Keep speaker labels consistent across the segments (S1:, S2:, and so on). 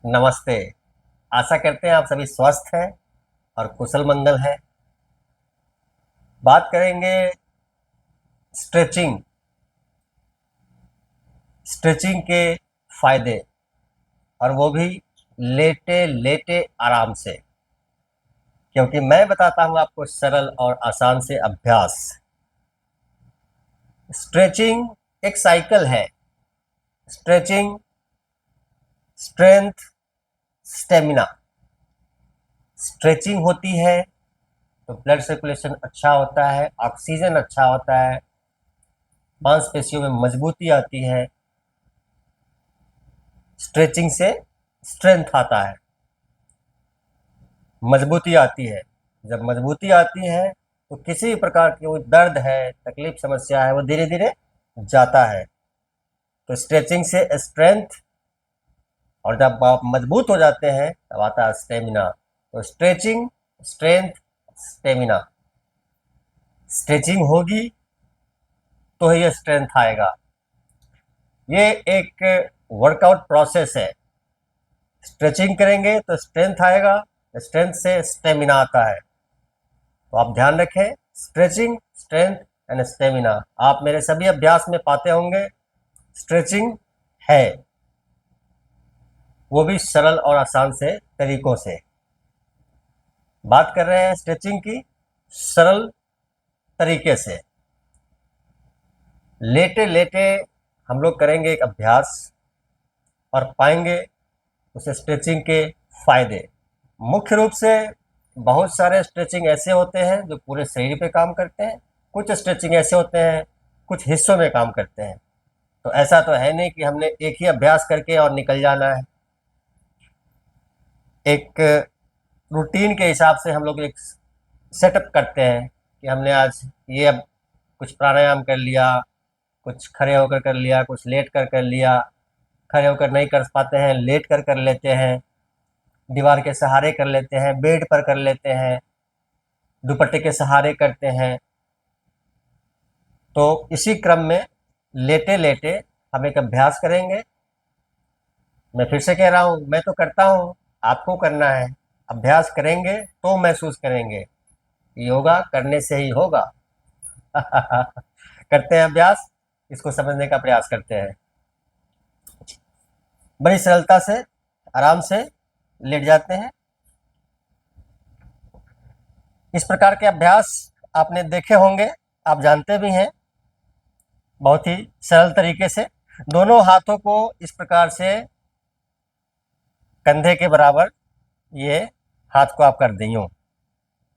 S1: नमस्ते। आशा करते हैं आप सभी स्वस्थ हैं और कुशल मंगल हैं। बात करेंगे स्ट्रेचिंग स्ट्रेचिंग के फायदे, और वो भी लेटे लेटे आराम से, क्योंकि मैं बताता हूं आपको सरल और आसान से अभ्यास। स्ट्रेचिंग एक साइकिल है। Stretching, strength, stamina. स्ट्रेचिंग होती है तो ब्लड सर्कुलेशन अच्छा होता है, ऑक्सीजन अच्छा होता है, मांसपेशियों में मजबूती आती है। स्ट्रेचिंग से स्ट्रेंथ आता है, मजबूती आती है। जब मजबूती आती है तो किसी भी प्रकार की वो दर्द है, तकलीफ, समस्या है, वो धीरे धीरे जाता है। तो स्ट्रेचिंग से स्ट्रेंथ, और जब आप मजबूत हो जाते हैं तब आता है स्टेमिना। तो स्ट्रेचिंग, स्ट्रेंथ, स्टेमिना। स्ट्रेचिंग होगी तो ही स्ट्रेंथ आएगा। ये एक वर्कआउट प्रोसेस है। स्ट्रेचिंग करेंगे तो स्ट्रेंथ आएगा, स्ट्रेंथ से स्टेमिना आता है। तो आप ध्यान रखें, स्ट्रेचिंग, स्ट्रेंथ एंड स्टेमिना आप मेरे सभी अभ्यास में पाते होंगे। स्ट्रेचिंग है, वो भी सरल और आसान से तरीकों से। बात कर रहे हैं स्ट्रेचिंग की सरल तरीके से। लेटे लेटे हम लोग करेंगे एक अभ्यास और पाएंगे उसे स्ट्रेचिंग के फायदे। मुख्य रूप से बहुत सारे स्ट्रेचिंग ऐसे होते हैं जो पूरे शरीर पे काम करते हैं। कुछ स्ट्रेचिंग ऐसे होते हैं कुछ हिस्सों में काम करते हैं। तो ऐसा तो है नहीं कि हमने एक ही अभ्यास करके और निकल जाना है। एक रूटीन के हिसाब से हम लोग एक सेटअप करते हैं कि हमने आज ये अब कुछ प्राणायाम कर लिया, कुछ खड़े होकर कर लिया, कुछ लेट कर कर लिया। खड़े होकर नहीं कर पाते हैं, लेट कर कर लेते हैं, दीवार के सहारे कर लेते हैं, बेड पर कर लेते हैं, दुपट्टे के सहारे करते हैं। तो इसी क्रम में लेटे लेटे हम एक अभ्यास करेंगे। मैं फिर से कह रहा हूँ, मैं तो करता हूँ, आपको करना है। अभ्यास करेंगे तो महसूस करेंगे। योगा करने से ही होगा। करते हैं अभ्यास, इसको समझने का प्रयास करते हैं। बड़ी सरलता से आराम से लेट जाते हैं। इस प्रकार के अभ्यास आपने देखे होंगे, आप जानते भी हैं। बहुत ही सरल तरीके से दोनों हाथों को इस प्रकार से कंधे के बराबर ये हाथ को आप कर दिए।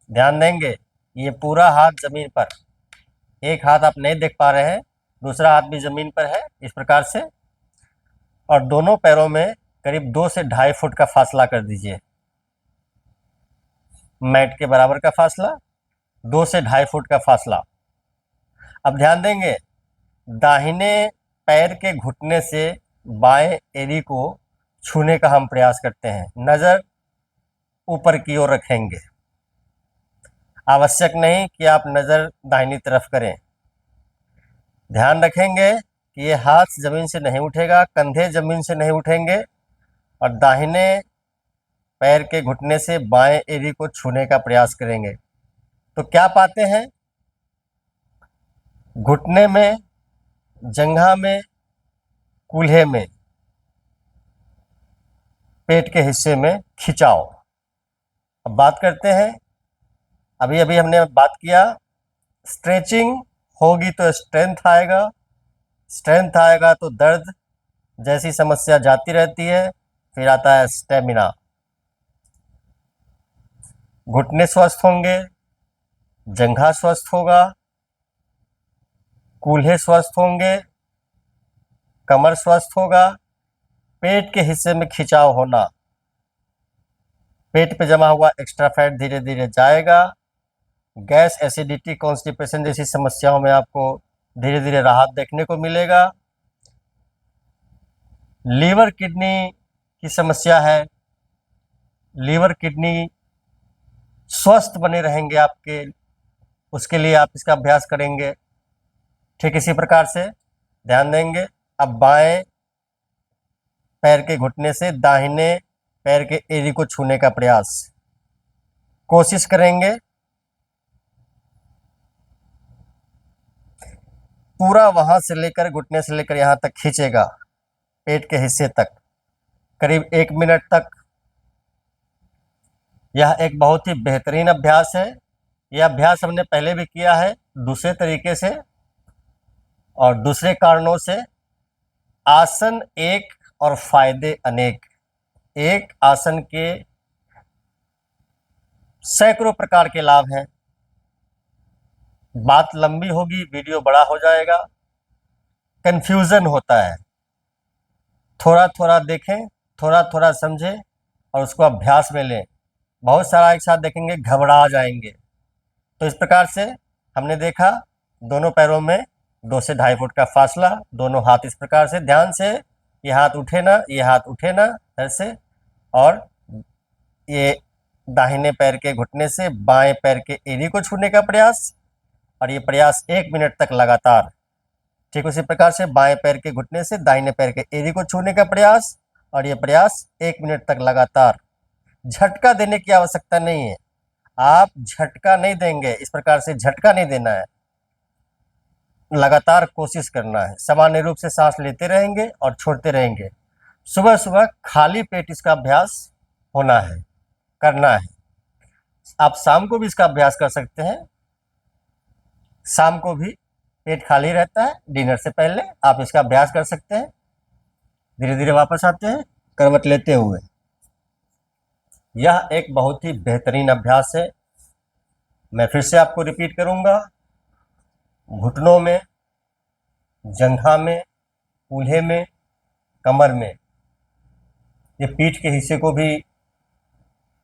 S1: ध्यान देंगे, ये पूरा हाथ जमीन पर, एक हाथ आप नहीं देख पा रहे हैं, दूसरा हाथ भी जमीन पर है इस प्रकार से। और दोनों पैरों में करीब 2 से 2.5 फुट का फासला कर दीजिए। मैट के बराबर का फासला, 2 से 2.5 फुट का फासला। अब ध्यान देंगे, दाहिने पैर के घुटने से बाएं एड़ी को छूने का हम प्रयास करते हैं। नजर ऊपर की ओर रखेंगे। आवश्यक नहीं कि आप नजर दाहिनी तरफ करें। ध्यान रखेंगे कि ये हाथ जमीन से नहीं उठेगा, कंधे जमीन से नहीं उठेंगे, और दाहिने पैर के घुटने से बाएं एड़ी को छूने का प्रयास करेंगे। तो क्या पाते हैं, घुटने में, जंघा में, कूल्हे में, पेट के हिस्से में खिंचाव। अब बात करते हैं, अभी अभी हमने बात किया, स्ट्रेचिंग होगी तो स्ट्रेंथ आएगा, स्ट्रेंथ आएगा तो दर्द जैसी समस्या जाती रहती है, फिर आता है स्टेमिना। घुटने स्वस्थ होंगे, जंघा स्वस्थ होगा, कूल्हे स्वस्थ होंगे, कमर स्वस्थ होगा, पेट के हिस्से में खिंचाव होना, पेट पे जमा हुआ एक्स्ट्रा फैट धीरे धीरे जाएगा। गैस, एसिडिटी, कॉन्स्टिपेशन जैसी समस्याओं में आपको धीरे धीरे राहत देखने को मिलेगा। लीवर किडनी की समस्या है, लीवर किडनी स्वस्थ बने रहेंगे आपके, उसके लिए आप इसका अभ्यास करेंगे। ठीक इसी प्रकार से ध्यान देंगे, अब बाएं पैर के घुटने से दाहिने पैर के एड़ी को छूने का प्रयास। कोशिश करेंगे पूरा वहां से लेकर घुटने से लेकर यहां तक खींचेगा, पेट के हिस्से तक, करीब 1 मिनट तक। यह एक बहुत ही बेहतरीन अभ्यास है। यह अभ्यास हमने पहले भी किया है दूसरे तरीके से और दूसरे कारणों से। आसन एक और फायदे अनेक। एक आसन के सैकड़ों प्रकार के लाभ हैं। बात लंबी होगी, वीडियो बड़ा हो जाएगा, कंफ्यूजन होता है। थोड़ा थोड़ा देखें, थोड़ा थोड़ा समझें और उसको अभ्यास में लें। बहुत सारा एक साथ देखेंगे घबरा जाएंगे। तो इस प्रकार से हमने देखा, दोनों पैरों में 2 से 2.5 फुट का फासला, दोनों हाथ इस प्रकार से, ध्यान से, ये हाथ उठे ना, ये हाथ उठे ना ऐसे, और ये दाहिने पैर के घुटने से बाएं पैर के एड़ी को छूने का प्रयास, और ये प्रयास 1 मिनट तक लगातार। ठीक उसी प्रकार से बाएं पैर के घुटने से दाहिने पैर के एड़ी को छूने का प्रयास, और ये प्रयास 1 मिनट तक लगातार। झटका देने की आवश्यकता नहीं है, आप झटका नहीं देंगे, इस प्रकार से झटका नहीं देना है, लगातार कोशिश करना है। सामान्य रूप से सांस लेते रहेंगे और छोड़ते रहेंगे। सुबह सुबह खाली पेट इसका अभ्यास होना है, करना है। आप शाम को भी इसका अभ्यास कर सकते हैं। शाम को भी पेट खाली रहता है, डिनर से पहले आप इसका अभ्यास कर सकते हैं। धीरे धीरे वापस आते हैं करवट लेते हुए। यह एक बहुत ही बेहतरीन अभ्यास है। मैं फिर से आपको रिपीट करूंगा। घुटनों में, जंघा में, कूल्हे में, कमर में, ये पीठ के हिस्से को भी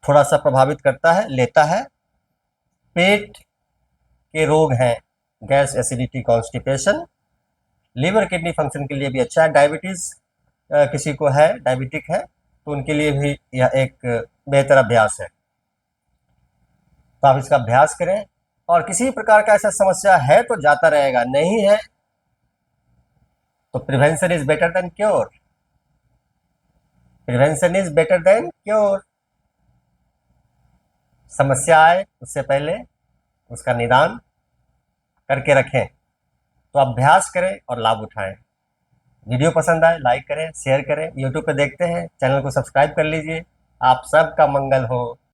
S1: थोड़ा सा प्रभावित करता है, लेता है। पेट के रोग हैं gas, acidity, constipation. Liver kidney function के लिए भी अच्छा है। डायबिटीज़ किसी को है, डायबिटिक है, तो उनके लिए भी यह एक बेहतर अभ्यास है। तो आप इसका अभ्यास करें, और किसी प्रकार का ऐसा समस्या है तो जाता रहेगा, नहीं है तो prevention is better than cure. Prevention is better than cure. समस्या आए उससे पहले उसका निदान करके रखें। तो अभ्यास करें और लाभ उठाएं। वीडियो पसंद आए लाइक करें, शेयर करें। यूट्यूब पे देखते हैं, चैनल को सब्सक्राइब कर लीजिए। आप सबका मंगल हो।